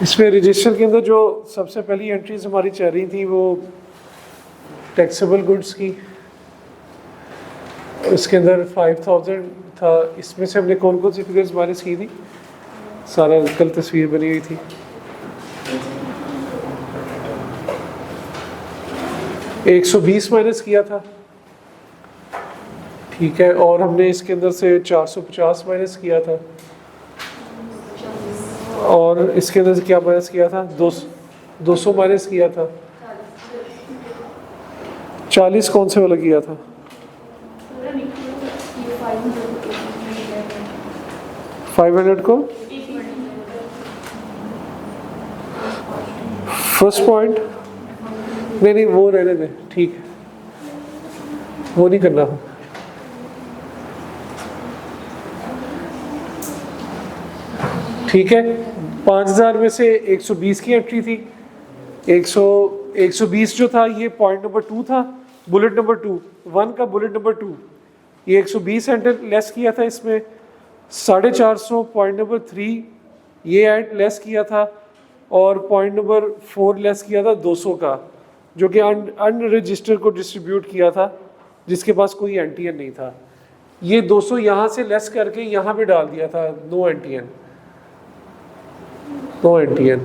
इसमें रजिस्टर के अंदर जो सबसे पहली एंट्रीज हमारी चल रही थी वो टैक्सेबल गुड्स की, उसके अंदर 5000 था। इसमें से हमने कौन कौन सी फिगर्स माइनस की थी, सारा कल तस्वीर बनी हुई थी। $120 माइनस किया था, ठीक है। और हमने इसके अंदर से 450 माइनस किया था, और इसके अंदर से क्या माइनस किया था, 200 माइनस किया था। 40 कौन से वाला किया था, 500 को फर्स्ट पॉइंट, नहीं वो रहने दें, ठीक है, वो नहीं करना। ठीक है, 5000 में से 120 की एंट्री थी। 120 जो था ये पॉइंट नंबर 2 था, बुलेट नंबर 2, 1 का बुलेट नंबर 2, ये 120 एंटर लेस किया था। इसमें 450 पॉइंट नंबर 3 ये एंड लेस किया था, और पॉइंट नंबर 4 लेस किया था 200 का, जो कि अनरजिस्टर को डिस्ट्रीब्यूट किया था, जिसके पास कोई एंटीएन नहीं था। ये 200 यहाँ से लेस करके यहाँ पे डाल दिया था, नो एंटीएन 200।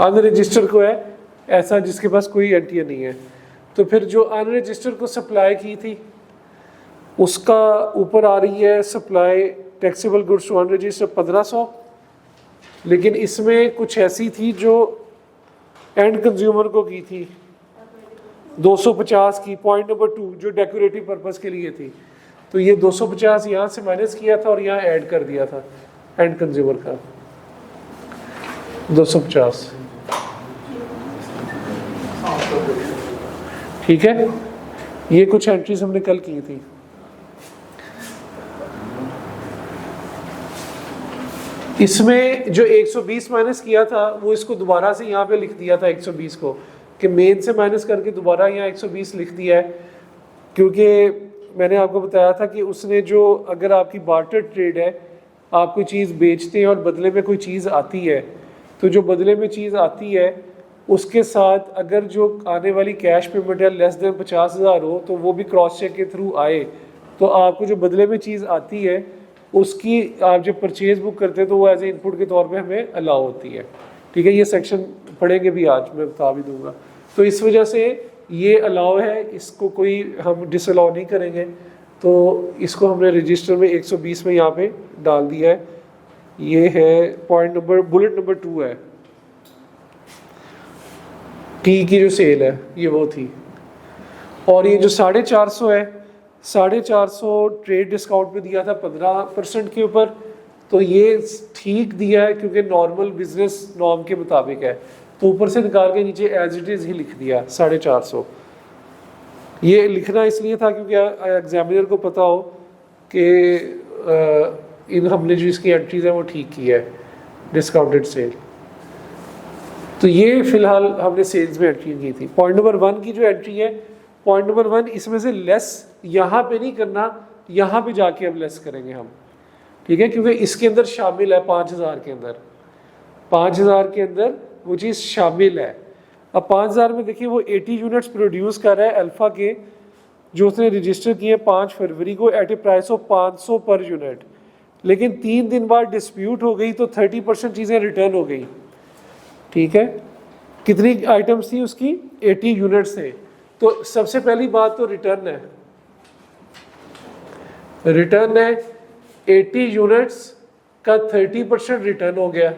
अनरजिस्टर को है ऐसा जिसके पास कोई एंटीएन नहीं है। तो फिर जो अनरजिस्टर को सप्लाई की थी उसका ऊपर आ रही है supply taxable goods to unregister 1500, लेकिन इसमें कुछ ऐसी थी जो एंड कंज्यूमर को की थी 250 की, पॉइंट नंबर 2 जो डेकोरेटिव पर्पस के लिए थी। तो ये 250 यहाँ से माइनस किया था और यहाँ ऐड कर दिया था एंड कंज्यूमर का 250, ठीक है। ये कुछ एंट्रीज हमने कल की थी। इसमें जो 120 माइनस किया था वो इसको दोबारा से यहाँ पे लिख दिया था 120 को, कि मेन से माइनस करके दोबारा यहाँ 120 लिख दिया है, क्योंकि मैंने आपको बताया था कि उसने जो, अगर आपकी बार्टर ट्रेड है, आप कोई चीज़ बेचते हैं और बदले में कोई चीज़ आती है, तो जो बदले में चीज़ आती है उसके साथ अगर जो आने वाली कैश पेमेंट है लेस देन 50,000 हो, तो वो भी क्रॉस चेक के थ्रू आए, तो आपको जो बदले में चीज़ आती है उसकी आप जब परचेज बुक करते हैं तो वो एज ए इनपुट के तौर पे हमें अलाउ होती है, ठीक है। ये सेक्शन पढ़ेंगे भी आज, मैं बता भी दूंगा। तो इस वजह से ये अलाउ है, इसको कोई हम डिसअलाउ नहीं करेंगे। तो इसको हमने रजिस्टर में 120 में यहाँ पे डाल दिया है। ये है पॉइंट नंबर, बुलेट नंबर 2 है, टी की जो सेल है ये वो थी। और ये जो 450 है, 450 ट्रेड डिस्काउंट पे दिया था 15% के ऊपर, तो ये ठीक दिया है क्योंकि नॉर्मल बिजनेस नॉर्म के मुताबिक है, तो ऊपर से निकाल के नीचे एज इट इज़ ही लिख दिया 450। ये लिखना इसलिए था क्योंकि एग्जामिनर को पता हो कि इन हमने जो इसकी एंट्रीज है वो ठीक की है डिस्काउंटेड सेल। तो ये फिलहाल हमने सेल्स में एंट्री की थी। पॉइंट नंबर 1 की जो एंट्री है, पॉइंट नंबर 1 इसमें से लेस यहाँ पे नहीं करना, यहाँ पे जाके अब लेस करेंगे हम, ठीक है, क्योंकि इसके अंदर शामिल है 5000 के अंदर, 5000 के अंदर वो चीज़ शामिल है। अब 5000 में देखिए वो 80 यूनिट्स प्रोड्यूस कर रहा है अल्फ़ा के, जो उसने रजिस्टर किए 5 फरवरी को eight A price of 500 per unit, लेकिन 3 दिन बाद डिस्प्यूट हो गई तो 30% चीज़ें रिटर्न हो गई, ठीक है। कितनी आइटम्स थी उसकी, 80 यूनिट्स थे। तो सबसे पहली बात तो रिटर्न है, रिटर्न है 80 यूनिट्स का 30% रिटर्न हो गया,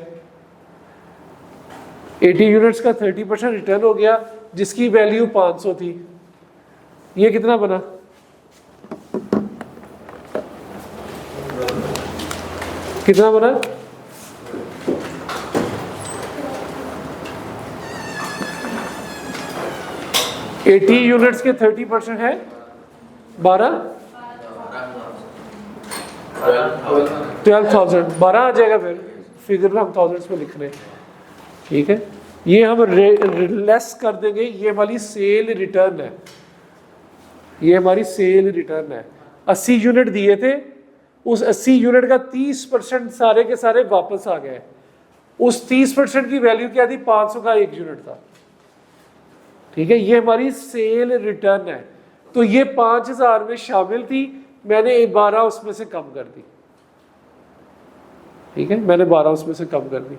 80 यूनिट्स का 30% रिटर्न हो गया, जिसकी वैल्यू 500 थी। ये कितना बना, कितना बना, 80 यूनिट्स के 30% है 12,000 12 आ जाएगा, फिर फिगर हम थाउजेंड्स में लिख रहे हैं, ठीक है। ये हम लेस कर देंगे, ये हमारी सेल रिटर्न है, ये हमारी सेल रिटर्न है। 80 यूनिट दिए थे, उस 80 यूनिट का 30% सारे के सारे वापस आ गए। उस 30% की वैल्यू क्या थी? 500 का 1 यूनिट था, ठीक है। ये हमारी सेल रिटर्न है। तो ये 5000 में शामिल थी, मैंने 12 उसमें से कम कर दी, ठीक है, मैंने 12 उसमें से कम कर दी।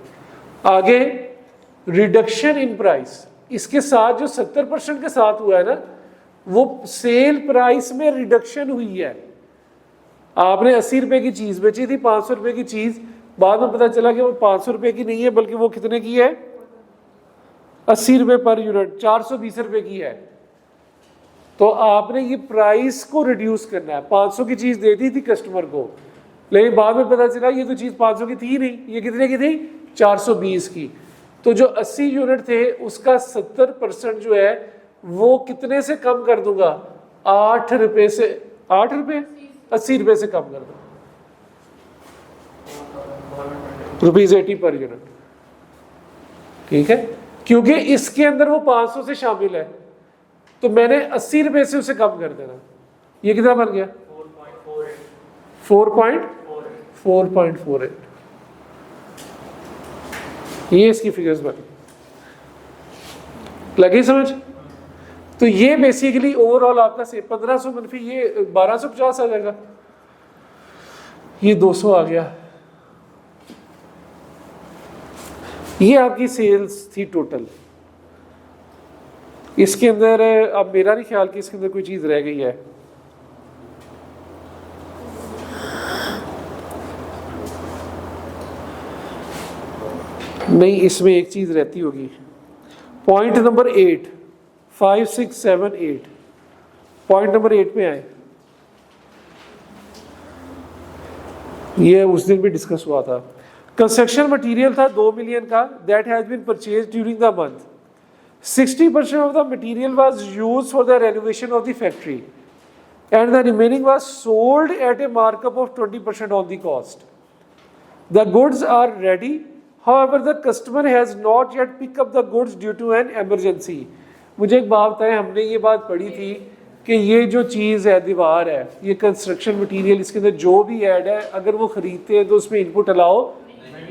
आगे रिडक्शन इन प्राइस, इसके साथ जो 70% के साथ हुआ है ना, वो सेल प्राइस में रिडक्शन हुई है। आपने 80 रुपए की चीज बेची थी, 500 रुपए की चीज, बाद में पता चला कि वो 500 रुपए की नहीं है, बल्कि वो कितने की है? 80 रुपए पर यूनिट, 420 रुपए की है। तो आपने ये प्राइस को रिड्यूस करना है। 500 की चीज दे दी थी कस्टमर को, लेकिन बाद में पता चला ये तो चीज 500 की थी नहीं, ये कितने की थी? 420 की। तो जो 80 यूनिट थे उसका 70% जो है वो कितने से कम कर दूंगा? 8 रुपए से, 8 रुपए 80 रुपए से कम कर दूंगा, ₹80 पर यूनिट, ठीक है। क्योंकि इसके अंदर वो 500 से शामिल है, तो मैंने 80 रुपए से उसे कम कर देना। ये कितना बन गया? 4.48। ये इसकी फिगर्स बनी, लगी समझ? तो ये बेसिकली ओवरऑल आपका से 1500 मनफी ये 1250 आ जाएगा, ये 200 आ गया। ये आपकी सेल्स थी टोटल। इसके अंदर अब मेरा नहीं ख्याल कि इसके अंदर कोई चीज रह गई है। नहीं, इसमें एक चीज रहती होगी। पॉइंट नंबर 8, 5, 6, 7, 8, पॉइंट नंबर 8 में आए। ये उस दिन भी डिस्कस हुआ था। कंस्ट्रक्शन मटेरियल था 2 मिलियन का, that has been purchased during the month. 60% of the material was used for the renovation of the factory and the remaining was sold at a markup of 20% on the cost. The goods are ready, however the customer has not yet picked up the goods due to an emergency. मुझे एक बात बताएं, हमने ये बात पढ़ी थी कि ये जो चीज़ है, दीवार है, ये कंस्ट्रक्शन मटेरियल, इसके अंदर जो भी ऐड है अगर वो खरीदते हैं तो उसमें इनपुट अलाउ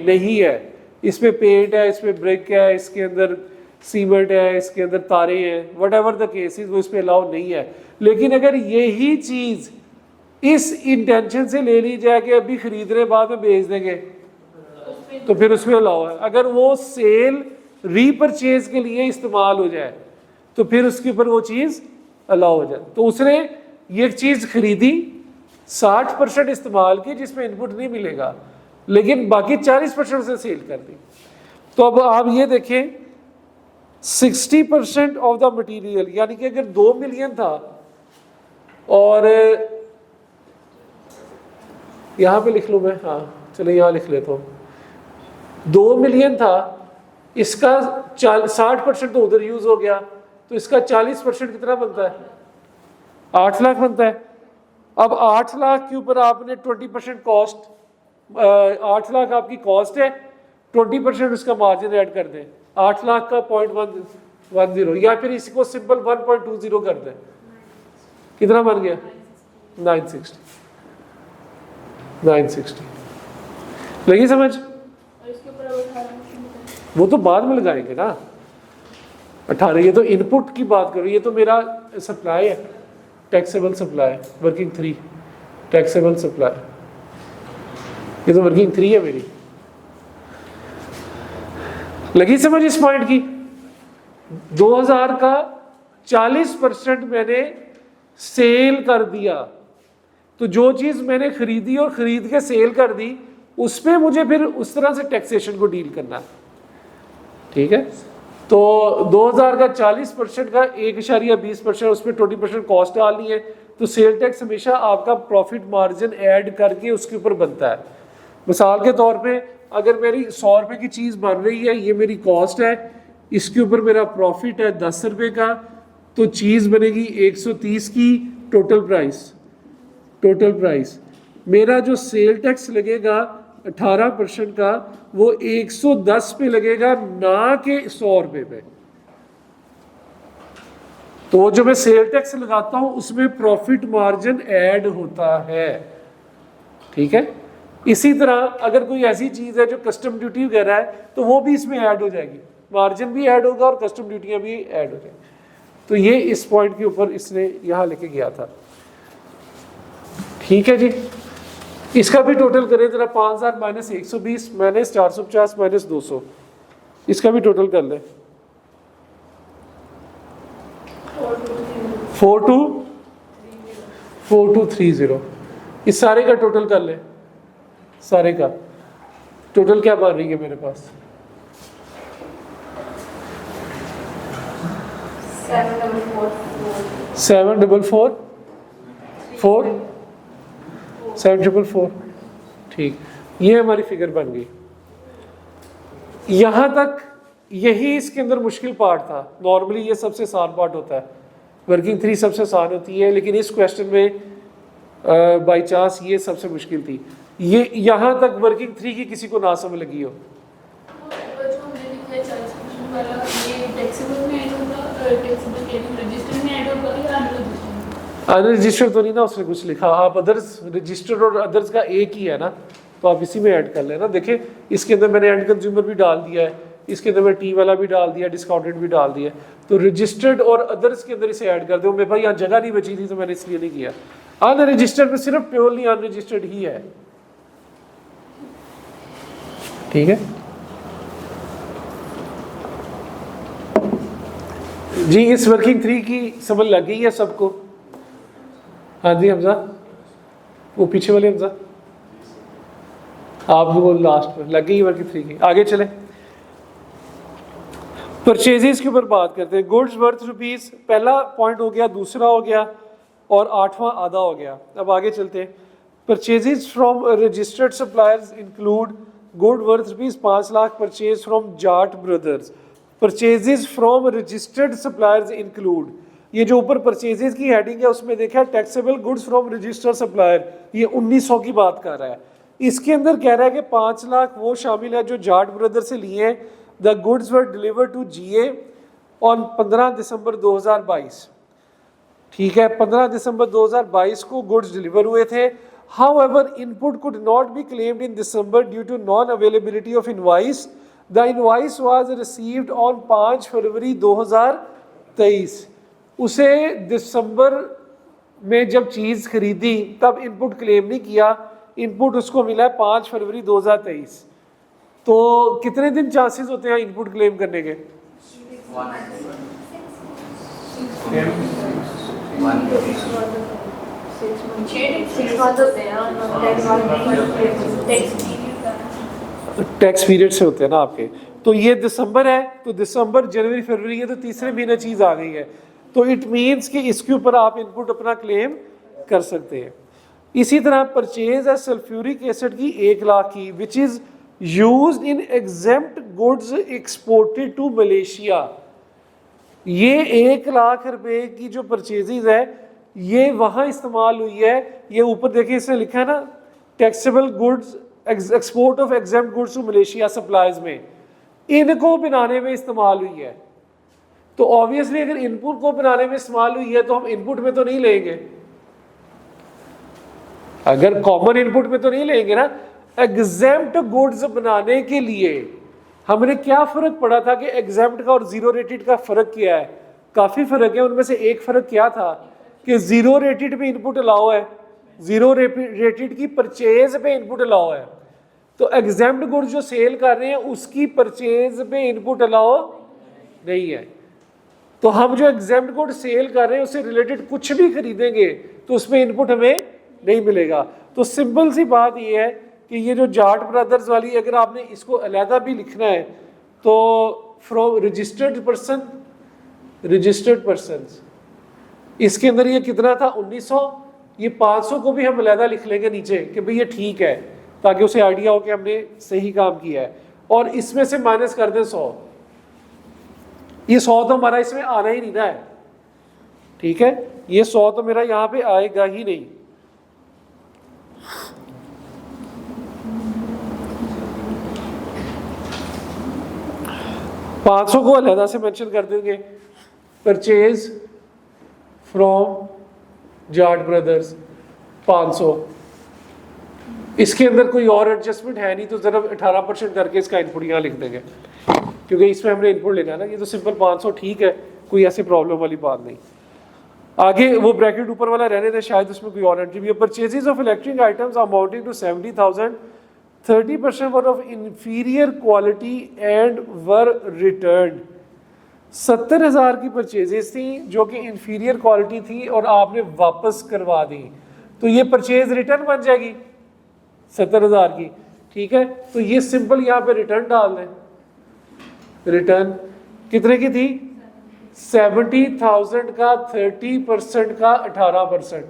नहीं है। इसमें पेंट है, इसमें ब्रिक है, इसके अंदर सीमेंट है, इसके अंदर तारे हैं, वट एवर द केसेस, वो इसमें अलाउ नहीं है। लेकिन अगर यही चीज़ इस इंटेंशन से ले ली जाए कि अभी खरीदने बाद में बेच देंगे, तो फिर उसमें अलाउ है। अगर वो सेल रीपरचेज के लिए इस्तेमाल हो जाए तो फिर उसके ऊपर वो चीज़ अलाउ हो जाए। तो उसने ये चीज़ खरीदी, 60% इस्तेमाल की जिसमें इनपुट नहीं मिलेगा, लेकिन बाकी 40% से सेल कर दी। तो अब आप ये देखें, 60% ऑफ द मटेरियल, यानी कि अगर 2 मिलियन था और यहां पे लिख लूं मैं, हाँ चलो यहां लिख लेता हूं, 2 मिलियन था, इसका 60% तो उधर यूज हो गया, तो इसका 40% कितना बनता है? 8 लाख बनता है। अब 8 लाख के ऊपर आपने 20% कॉस्ट, 8 लाख आपकी कॉस्ट है, 20% उसका मार्जिन ऐड कर दें, 8 लाख का 0.110, या फिर इसको सिंपल 1.20 कर दें, कितना बन गया? 960। लगी समझ? वो तो बाद में लगाएंगे ना, 18। ये तो इनपुट की बात करो, ये तो मेरा सप्लाई है, taxable supply, working 3 taxable supply, ये तो वर्किंग 3 है मेरी। लगी समझ इस पॉइंट की? 2000 का 40% मैंने सेल कर दिया, तो जो चीज मैंने खरीदी और खरीद के सेल कर दी, उसमें मुझे फिर उस तरह से टैक्सेशन को डील करना है, ठीक है। तो 2000 का 40% का 1.20%, उसमें 20% कॉस्ट डालनी है, तो सेल टैक्स हमेशा आपका प्रॉफिट मार्जिन ऐड करके उसके ऊपर बनता है। मिसाल के तौर पे अगर मेरी 100 रुपए की चीज़ बन रही है, ये मेरी कॉस्ट है, इसके ऊपर मेरा प्रॉफिट है 10 रुपए का, तो चीज़ बनेगी 130 की, टोटल प्राइस मेरा जो सेल टैक्स लगेगा 18% का वो 110 पे लगेगा, ना कि 100 रुपये पे। तो जो मैं सेल टैक्स लगाता हूं उसमें प्रॉफिट मार्जिन ऐड होता है, ठीक है। इसी तरह अगर कोई ऐसी चीज है जो कस्टम ड्यूटी वगैरह है तो वो भी इसमें ऐड हो जाएगी, मार्जिन भी ऐड होगा और कस्टम ड्यूटियां भी ऐड हो जाएगी। तो ये इस पॉइंट के ऊपर इसने यहां लेके गया था, ठीक है जी। इसका भी टोटल करें जरा, 5000 माइनस 120 माइनस 450 माइनस 200, इसका भी टोटल कर ले। 4230, इस सारे का टोटल कर ले, सारे का टोटल क्या बन रही है मेरे पास? 744, ठीक, ये हमारी फिगर बन गई। यहां तक यही इसके अंदर मुश्किल पार्ट था। नॉर्मली ये सबसे आसान पार्ट होता है, वर्किंग 3 सबसे आसान होती है, लेकिन इस क्वेश्चन में बाई चांस ये सबसे मुश्किल थी। ये यहां तक वर्किंग 3 की किसी को ना समझ लगी हो? अनरजिस्टर्ड तो नहीं ना उसने कुछ लिखा, आप अदर्स, रजिस्टर्ड और अदर्स का एक ही है ना, तो आप इसी में ऐड कर लेना। देखिए इसके अंदर मैंने एंड कंज्यूमर भी डाल दिया है, इसके अंदर मैं टी वाला भी डाल दिया, डिस्काउंटेड भी डाल दिया। तो रजिस्टर्ड और अदर्स के अंदर इसे ऐड कर दो। मेरे भाई यहाँ जगह नहीं बची थी तो मैंने इसलिए नहीं किया। अनरजिस्टर्ड में सिर्फ प्योरली अनरजिस्टर्ड ही है, ठीक है जी। इस वर्किंग 3 की समझ लग गई है सबको? हाँ जी हमजा, वो पीछे वाले हमजा, आप वो लास्ट में लग गई वर्किंग 3 की। आगे चले, परचेजेस के ऊपर बात करते हैं। गुड्स वर्थ रुपीज, पहला पॉइंट हो गया, दूसरा हो गया और 8वां आधा हो गया। अब आगे चलते हैं। Purchases from registered suppliers include good worth rupees 5 lakh purchase from Jat brothers. Purchases from registered suppliers include, ये जो ऊपर परचेजेस की हेडिंग है उसमें देखा taxable goods from registered supplier, ये 1900 की बात कर रहा है। इसके अंदर कह रहा है कि 5 लाख वो शामिल है जो जाट ब्रदर से लिए हैं। The goods were delivered to GA on 15 December 2022, ठीक है, 15 दिसंबर 2022 को गुड्स डिलीवर हुए थे। However, input could not be claimed in December due to non-availability of invoice. The invoice was received on 5 फरवरी 2023। उसे दिसंबर में जब चीज़ खरीदी तब इनपुट क्लेम नहीं किया, इनपुट उसको मिला 5 फरवरी 2023। तो कितने दिन चांसेस होते हैं इनपुट क्लेम करने के? टैक्स पीरियड से होते हैं ना आपके। तो ये दिसंबर है, तो दिसंबर जनवरी फरवरी है, तो तीसरे महीने चीज आ गई है, तो इट मींस कि इसके ऊपर आप इनपुट अपना क्लेम कर सकते हैं। इसी तरह परचेज है सल्फ्यूरिक एसिड की 1 लाख की, which is used in exempt goods exported to Malaysia. ये 1 लाख रुपए की जो परचेजेज है ये वहां इस्तेमाल हुई है। ये ऊपर देखिए इसने लिखा है ना, taxable goods export of exempt goods to Malaysia supplies में, इनको बनाने में इस्तेमाल हुई है। तो ऑब्वियसली अगर इनपुट को बनाने में इस्तेमाल हुई है तो हम इनपुट में तो नहीं लेंगे, अगर कॉमन इनपुट में तो नहीं लेंगे ना। एग्जेम्प्ट गुड्स बनाने के लिए हमने क्या फर्क पड़ा था कि एग्जेम्प्ट का और जीरो रेटेड का फर्क क्या है? काफी फर्क है। उनमें से एक फर्क क्या था कि जीरो रेटेड पे इनपुट अलाउ है, जीरो रेटेड की परचेज पे इनपुट अलाउ है। तो एग्जेम्प्ट गुड्स जो सेल कर रहे हैं उसकी परचेज पे इनपुट अलाउ नहीं है। तो हम जो एग्जेम्प्ट गुड सेल कर रहे हैं उससे रिलेटेड कुछ भी खरीदेंगे तो उसमें इनपुट हमें नहीं मिलेगा। तो सिंपल सी बात ये है कि ये जो जाट ब्रदर्स वाली, अगर आपने इसको अलहदा भी लिखना है तो फ्रॉम रजिस्टर्ड पर्सन, इसके अंदर ये कितना था 1900, ये 500 को भी हम अलहदा लिख लेंगे नीचे कि भाई ये ठीक है, ताकि उसे आइडिया हो कि हमने सही काम किया है। और इसमें से माइनस कर दें 100, ये 100 तो हमारा इसमें आना ही नहीं रहा है, ठीक है। ये 100 तो मेरा यहाँ पे आएगा ही नहीं। $500 को अलहदा से मेंशन कर देंगे, परचेज फ्रॉम जाट ब्रदर्स 500। इसके अंदर कोई और एडजस्टमेंट है नहीं, तो जरा 18% करके इसका इनपुट यहाँ लिख देंगे, क्योंकि इसमें हमने इनपुट लेना है ना। ये तो सिंपल 500 ठीक है, कोई ऐसी प्रॉब्लम वाली बात नहीं। आगे वो ब्रैकेट ऊपर वाला रहने दें, शायद उसमें कोई और एंट्री भी है। Purchases of electric items amounting to 70,000, 30% were of inferior quality and were return. 70,000 की परचेजेस थी जो कि इंफीरियर क्वालिटी थी और आपने वापस करवा दी, तो ये परचेज रिटर्न बन जाएगी 70,000 की, ठीक है। तो ये सिंपल यहाँ पे रिटर्न डाल दें। रिटर्न कितने की थी? 70,000 का 30% का 18%।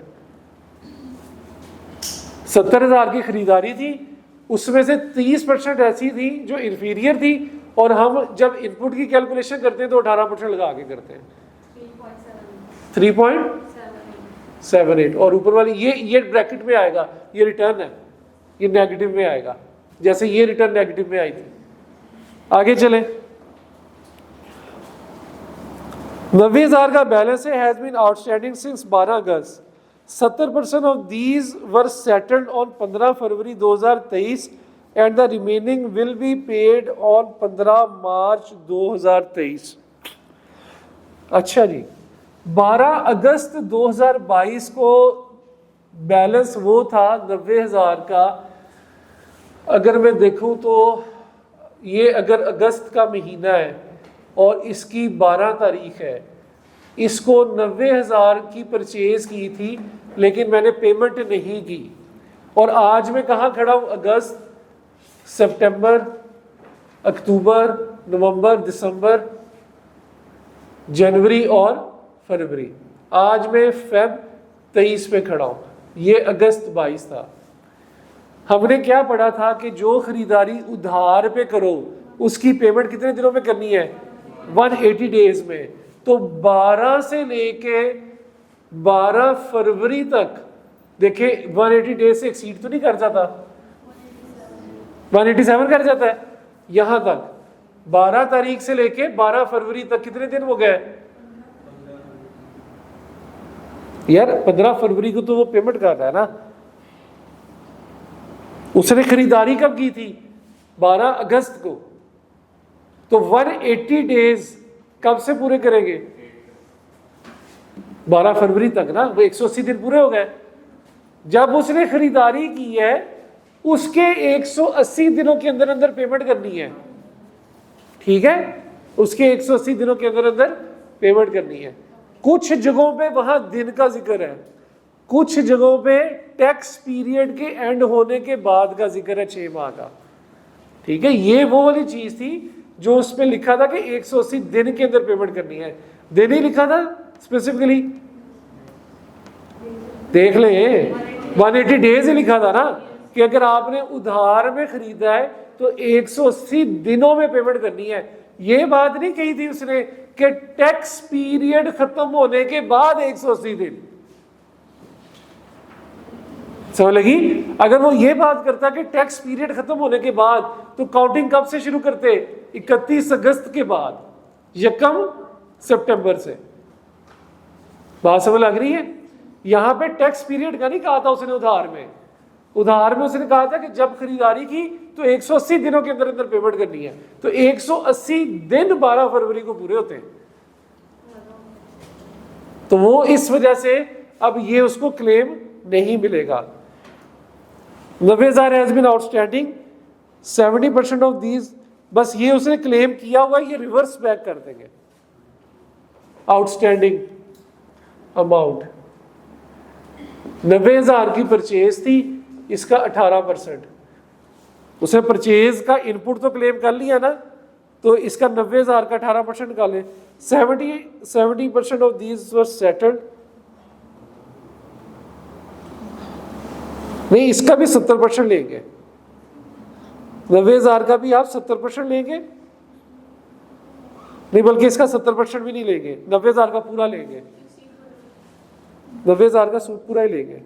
70,000 की खरीदारी थी, उसमें से 30% ऐसी थी जो इंफीरियर थी, और हम जब इनपुट की कैलकुलेशन करते हैं तो 18% लगा के करते हैं 3.78, और ऊपर वाली ये ब्रैकेट में आएगा, ये रिटर्न है, ये नेगेटिव में आएगा, जैसे ये रिटर्न नेगेटिव में आई थी। आगे चले। 90,000 का बैलेंस है, has been outstanding since 12 August. 70% of these were settled on 15 February 2023 and the remaining will be paid on 15 March 2023। अच्छा जी, 12 अगस्त 2022 को बैलेंस वो था 90,000 का। अगर मैं देखूं तो ये अगर अगस्त का महीना है और इसकी 12 तारीख है, इसको 90,000 की परचेज की थी लेकिन मैंने पेमेंट नहीं की, और आज मैं कहाँ खड़ा हूँ? अगस्त, सितंबर, अक्टूबर, नवंबर, दिसंबर, जनवरी और फरवरी। आज मैं फेब 23 पे खड़ा हूँ, ये अगस्त 22 था। हमने क्या पढ़ा था कि जो खरीदारी उधार पे करो उसकी पेमेंट कितने दिनों में करनी है? 180 डेज में। तो 12 से लेके 12 फरवरी तक, देखे 180 डेज से एक्सीड तो नहीं कर जाता, 187 कर जाता है। यहां तक 12 तारीख से लेके 12 फरवरी तक कितने दिन हो गए यार? 15 फरवरी को तो वो पेमेंट कर रहा है ना, उसने खरीदारी कब की थी? 12 अगस्त को। तो 180 डेज कब से पूरे करेंगे? 12 फरवरी तक ना, वो 180 दिन पूरे हो गए। जब उसने खरीदारी की है उसके 180 दिनों के अंदर अंदर पेमेंट करनी है, ठीक है? उसके 180 दिनों के अंदर अंदर पेमेंट करनी है। कुछ जगहों पे वहां दिन का जिक्र है, कुछ जगहों पे टैक्स पीरियड के एंड होने के बाद का जिक्र है 6 माह का, ठीक है? ये वो वाली चीज थी जो उसमें लिखा था कि 180 दिन के अंदर पेमेंट करनी है। दिन ही लिखा था स्पेसिफिकली, देख ले 180 डेज ही लिखा था ना, कि अगर आपने उधार में खरीदा है तो 180 दिनों में पेमेंट करनी है। ये बात नहीं कही थी उसने कि टैक्स पीरियड खत्म होने के बाद 180 दिन। समझ लगी? अगर वो ये बात करता कि टैक्स पीरियड खत्म होने के बाद, तो काउंटिंग कब से शुरू करते? 31 अगस्त के बाद, 1 सितंबर से। बात समझ लग रही है? यहां पे टैक्स पीरियड का नहीं कहा था उसने उधार में। उधार में उसने कहा था कि जब खरीदारी की तो 180 दिनों के अंदर अंदर पेमेंट करनी है। तो 180 दिन 12 फरवरी को पूरे होते हैं। तो वो इस वजह से अब ये उसको क्लेम नहीं मिलेगा। 90,000 has been outstanding, 70% of these, बस ये उसने क्लेम किया हुआ, ये रिवर्स बैक कर देंगे। आउटस्टैंडिंग अमाउंट 90,000 की परचेज थी, इसका 18%। उसने परचेज का इनपुट तो क्लेम कर लिया ना, तो इसका 90,000 का 18% निकाले। 70% ऑफ दीज वर सेटल्ड, नहीं इसका भी 70% लेंगे। 90,000 का भी आप 70% लेंगे, नहीं बल्कि इसका 70% भी नहीं लेंगे, 90,000 का पूरा लेंगे। 90,000 का सूद पूरा ही लेंगे।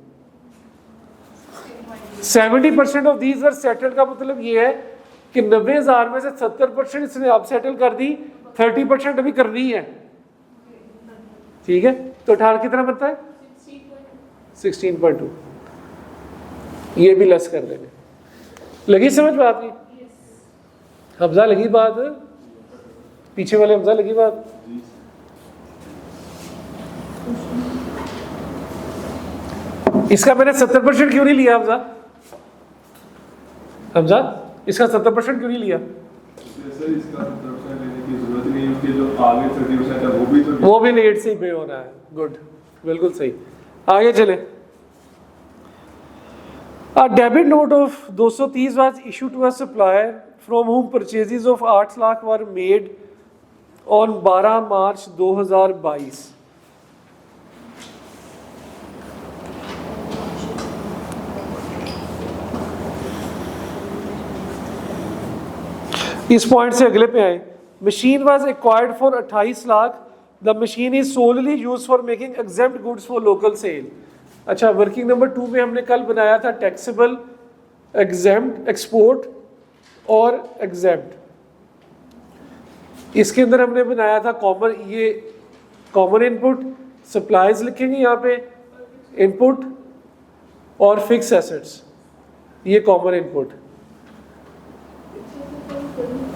70% ऑफ दीज आर सेटल्ड का मतलब ये है कि 90,000 में से 70% इसने अब सेटल कर दी, 30% अभी करनी है। ठीक है, तो 18 कितना बनता है? 16.2। ये भी लेस कर देंगे। लगी समझ बात की? हमजा लगी बात? पीछे वाले हमजा लगी बात? इसका मैंने 70% क्यों नहीं लिया हमजा? हमजा इसका 70% क्यों नहीं लिया? वो भी लेट से ही पे होना है। गुड, बिल्कुल सही। आगे चले। A debit note of 230 was issued to a supplier from whom purchases of 8 lakh were made on 12 मार्च 2022। इस पॉइंट से अगले पे आए। Machine was acquired for 28 lakh. The machine is solely use for making exempt goods for local cell. अच्छा, working number 2 में हमने कल बनाया था टैक्सेबल, एग्जेम्प्ट, एक्सपोर्ट और एग्जेम्प्ट। इसके अंदर हमने बनाया था कॉमन, ये कॉमन इनपुट, सप्लाईज लिखेंगे यहाँ पे, इनपुट और फिक्स एसेट्स, ये कॉमन इनपुट।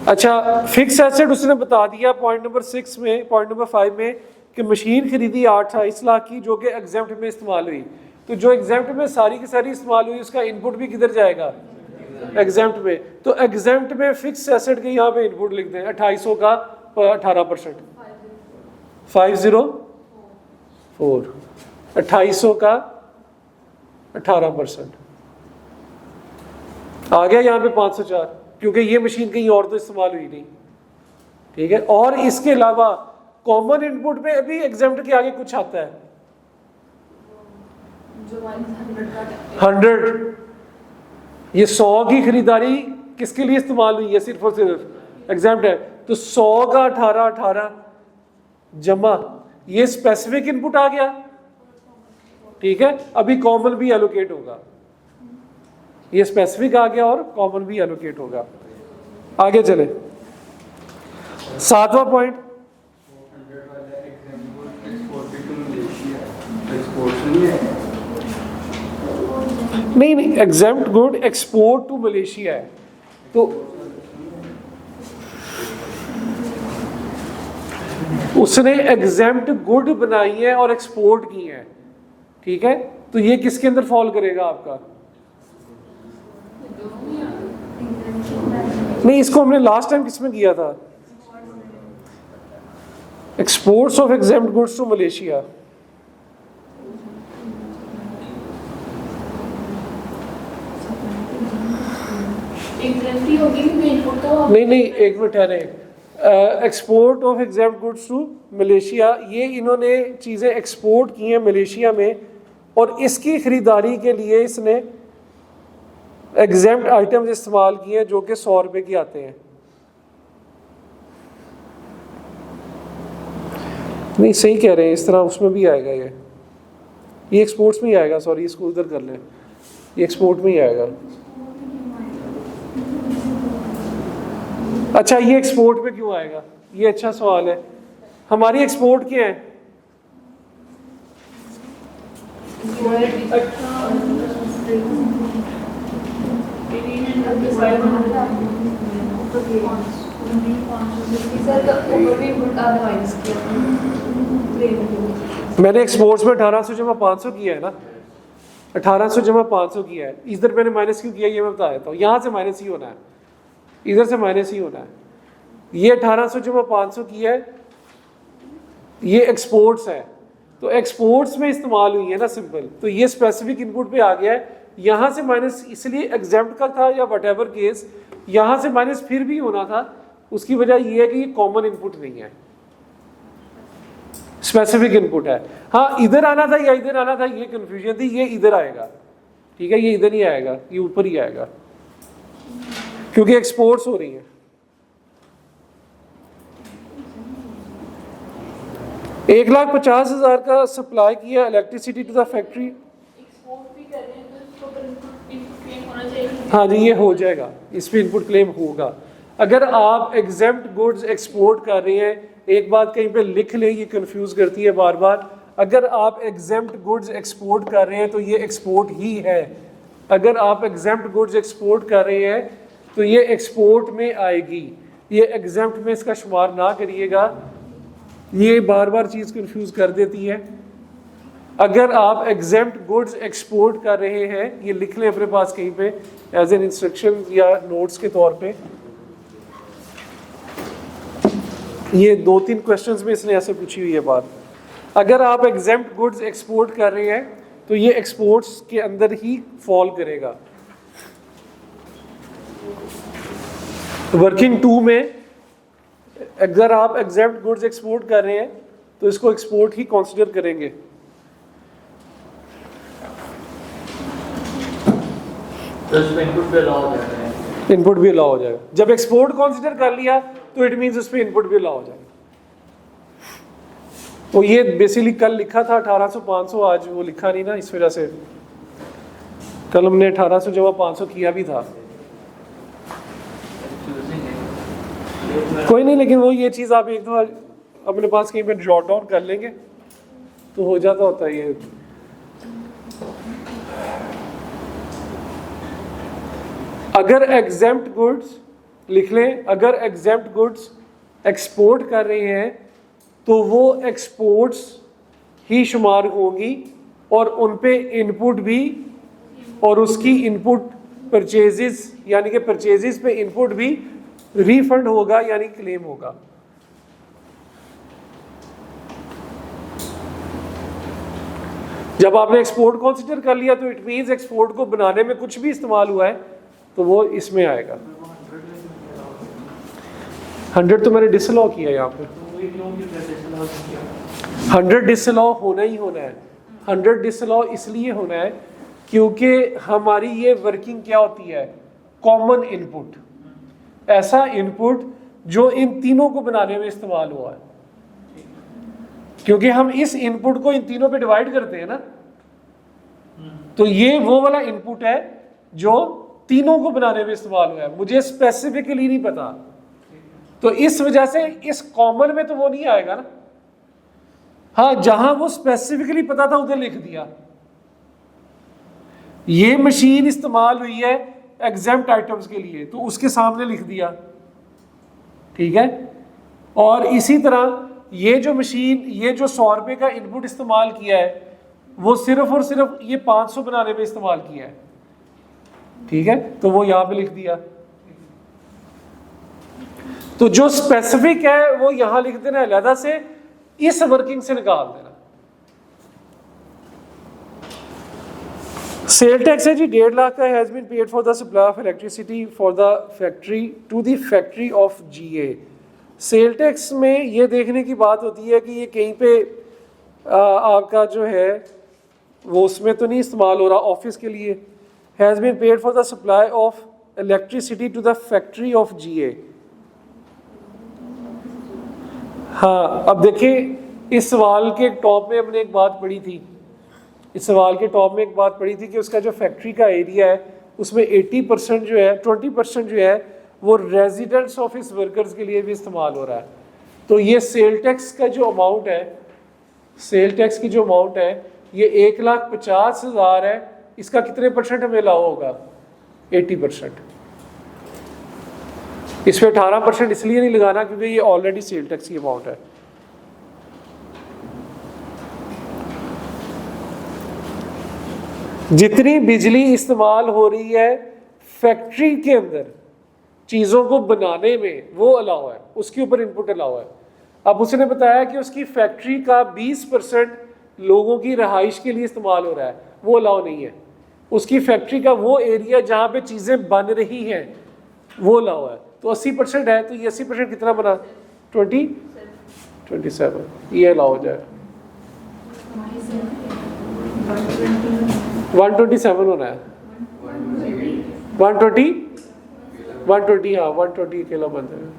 अच्छा, फिक्स एसेट उसने बता दिया पॉइंट नंबर 6 में, पॉइंट नंबर 5 में कि मशीन खरीदी 28 लाख की जो कि एग्जेम्प्ट में इस्तेमाल हुई। तो जो एग्जेम्प्ट में सारी की सारी इस्तेमाल हुई उसका इनपुट भी किधर जाएगा? एग्जेम्प्ट में। तो एग्जेम्प्ट में फिक्स एसेट के यहाँ पे इनपुट लिख दें 2800 का 18%, 504, 2800 का 18%। आ गया यहाँ पे 504, क्योंकि ये मशीन कहीं और तो इस्तेमाल हुई नहीं। ठीक है, और इसके अलावा कॉमन इनपुट में अभी एग्जेम्प्ट के आगे कुछ आता है 100। ये 100 की खरीदारी किसके लिए इस्तेमाल हुई है? सिर्फ और सिर्फ एग्जेम्प्ट है। तो 100 का 18 जमा, ये स्पेसिफिक इनपुट आ गया। ठीक है, अभी कॉमन भी एलोकेट होगा। ये स्पेसिफिक आ गया और कॉमन भी एलोकेट होगा। आगे चले, 7वां पॉइंट। नहीं, exempt good export to Malaysia है। तो उसने एग्जेम्प्ट गुड बनाई है और एक्सपोर्ट की है। ठीक है, तो ये किसके अंदर फॉल करेगा आपका? नहीं, इसको हमने लास्ट टाइम किसमें किया था? Exports of exempt goods to Malaysia. नहीं, एक मिनट ठहरे। Export of exempt goods to Malaysia, ये इन्होंने चीज़ें एक्सपोर्ट की हैं मलेशिया में, और इसकी खरीदारी के लिए इसने एग्जेम्प्ट आइटम्स इस्तेमाल किए हैं जो कि 100 रुपए के आते हैं। नहीं, सही कह रहे हैं, इस तरह उसमें भी आएगा। ये एक्सपोर्ट्स में ही आएगा। सॉरी, इसको उधर कर लें, ये एक्सपोर्ट में ही आएगा। अच्छा, ये एक्सपोर्ट में क्यों आएगा? ये अच्छा सवाल है। हमारी एक्सपोर्ट क्या है? मैंने एक्सपोर्ट्स में 1800 जमा 500 किया है ना, 1800 जमा 500 किया है। इधर मैंने माइनस क्यों किया ये मैं बता देता हूँ। यहाँ से माइनस ही होना है, इधर से माइनस ही होना है। ये 1800 जमा 500 किया है, ये एक्सपोर्ट्स है, तो एक्सपोर्ट्स में इस्तेमाल हुई है ना, सिंपल। तो ये स्पेसिफिक इनपुट पे आ गया है। यहाँ से माइनस इसलिए एग्जेम्प्ट का था या वट एवर केस, यहाँ से माइनस फिर भी होना था। उसकी वजह ये है कि ये कॉमन इनपुट नहीं है, स्पेसिफिक इनपुट है। हाँ, इधर आना था या इधर आना था, ये कंफ्यूजन थी। ये इधर आएगा, ठीक है, ये इधर ही आएगा, ये ऊपर ही आएगा, क्योंकि एक्सपोर्ट्स हो रही हैं। 1,50,000 का सप्लाई किया इलेक्ट्रिसिटी टू द फैक्ट्री। हाँ जी, ये हो जाएगा, इस पे इनपुट क्लेम होगा। अगर आप एग्जेम्प्ट गुड्स एक्सपोर्ट कर रहे हैं, एक बात कहीं पे लिख लें, ये कंफ्यूज करती है बार बार। अगर आप एग्जेम्प्ट गुड्स एक्सपोर्ट कर रहे हैं तो ये एक्सपोर्ट ही है। अगर आप एग्जेम्प्ट गुड्स एक्सपोर्ट कर रहे हैं तो ये एक्सपोर्ट में आएगी, ये एग्जेम्प्ट में इसका शुमार ना करिएगा, ये बार बार चीज़ कंफ्यूज कर देती है। अगर आप एग्जेम्प्ट गुड्स एक्सपोर्ट कर रहे हैं, ये लिख लें अपने पास कहीं पे एज एन इंस्ट्रक्शन या नोट्स के तौर पे। ये 2-3 क्वेश्चंस में इसने ऐसे पूछी हुई है बात। अगर आप एग्जेम्प्ट गुड्स एक्सपोर्ट कर रहे हैं तो ये एक्सपोर्ट्स के अंदर ही फॉल करेगा। वर्किंग 2 में अगर आप एग्जेम्प्ट गुड्स एक्सपोर्ट कर रहे हैं तो इसको एक्सपोर्ट ही कंसीडर करेंगे। तो इसमें इनपुट भी अलाउ हो जाएगा। इनपुट भी अलाउ हो जाएगा। जब एक्सपोर्ट कंसीडर कर लिया तो इट मींस उस पर इनपुट भी अलाउ हो जाएगा। तो ये बेसिकली कल लिखा था 1800-500, आज वो लिखा नहीं ना, इस वजह से कल हमने 1800 जमा 500 किया भी था। कोई नहीं, लेकिन वो ये चीज़ आप एक दो अपने पास कहीं पे जॉट डाउन कर लेंगे तो हो जाता होता है ये। अगर एग्जेम्प्ट गुड्स लिख लें, अगर एग्जेम्प्ट गुड्स एक्सपोर्ट कर रहे हैं तो वो एक्सपोर्ट्स ही शुमार होंगी और उन पे इनपुट भी, और उसकी इनपुट परचेजेस यानी कि परचेजेस पे इनपुट भी रिफंड होगा यानी क्लेम होगा। जब आपने एक्सपोर्ट कंसीडर कर लिया तो इट मींस एक्सपोर्ट को बनाने में कुछ भी इस्तेमाल हुआ है तो वो इसमें आएगा। 100 तो मैंने डिसअलाउ किया यहाँ पे। 100 डिसअलाउ होना ही होना है। 100 डिसअलाउ इसलिए होना है क्योंकि हमारी ये वर्किंग क्या होती है, कॉमन इनपुट, ऐसा इनपुट जो इन तीनों को बनाने में इस्तेमाल हुआ है। क्योंकि हम इस इनपुट को इन तीनों पे डिवाइड करते हैं ना, तो ये वो वाला इनपुट है जो तीनों को बनाने में इस्तेमाल हुआ है। मुझे स्पेसिफिकली नहीं पता, तो इस वजह से इस कॉमन में तो वो नहीं आएगा ना। हाँ, जहां वो स्पेसिफिकली पता था उधर लिख दिया। ये मशीन इस्तेमाल हुई है एग्जेम्प्ट आइटम्स के लिए तो उसके सामने लिख दिया, ठीक है। और इसी तरह ये जो मशीन, ये जो 100 रुपये का इनपुट इस्तेमाल किया है वो सिर्फ और सिर्फ ये 500 बनाने में इस्तेमाल किया है, ठीक है, तो वो यहां पे लिख दिया। तो जो स्पेसिफिक है वो यहां लिख देना अलहदा से, इस वर्किंग से निकाल देना। सेल टैक्स है जी 1.5 लाख का, has been paid for the supply of electricity for the factory to the factory of GA. Sale tax में ये देखने की बात होती है कि ये कहीं पे आपका जो है वो उसमें तो नहीं इस्तेमाल हो रहा, ऑफिस के लिए। Has been paid for the supply of electricity to the factory of GA. हाँ, अब देखिए इस सवाल के टॉप में हमने एक बात पढ़ी थी, इस सवाल के टॉप में एक बात पढ़ी थी कि उसका जो फैक्ट्री का एरिया है उसमें 80% जो है, 20% जो है वो रेजिडेंट्स ऑफिस वर्कर्स के लिए भी इस्तेमाल हो रहा है। तो ये सेल टैक्स का जो अमाउंट है, सेल टैक्स की जो अमाउंट है ये 1,50,000 है, इसका कितने परसेंट हमें अलाउ होगा, 80%। इस पे 18% इसलिए नहीं लगाना क्योंकि ये ऑलरेडी सेल टैक्स की अमाउंट है। जितनी बिजली इस्तेमाल हो रही है फैक्ट्री के अंदर चीज़ों को बनाने में वो अलाउ है, उसके ऊपर इनपुट अलाउ है। अब उसने बताया कि उसकी फैक्ट्री का 20% लोगों की रहाइश के लिए इस्तेमाल हो रहा है, वो अलाउ नहीं है। उसकी फैक्ट्री का वो एरिया जहाँ पे चीज़ें बन रही हैं वो अलाउ है। तो 80% है, तो ये 80% कितना बना, 27, ये अलाउ हो जाए। 127 होना है, 120 हाँ 120 अकेला बन जाएगा।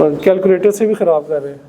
कैलकुलेटर से भी ख़राब कर रहे हैं।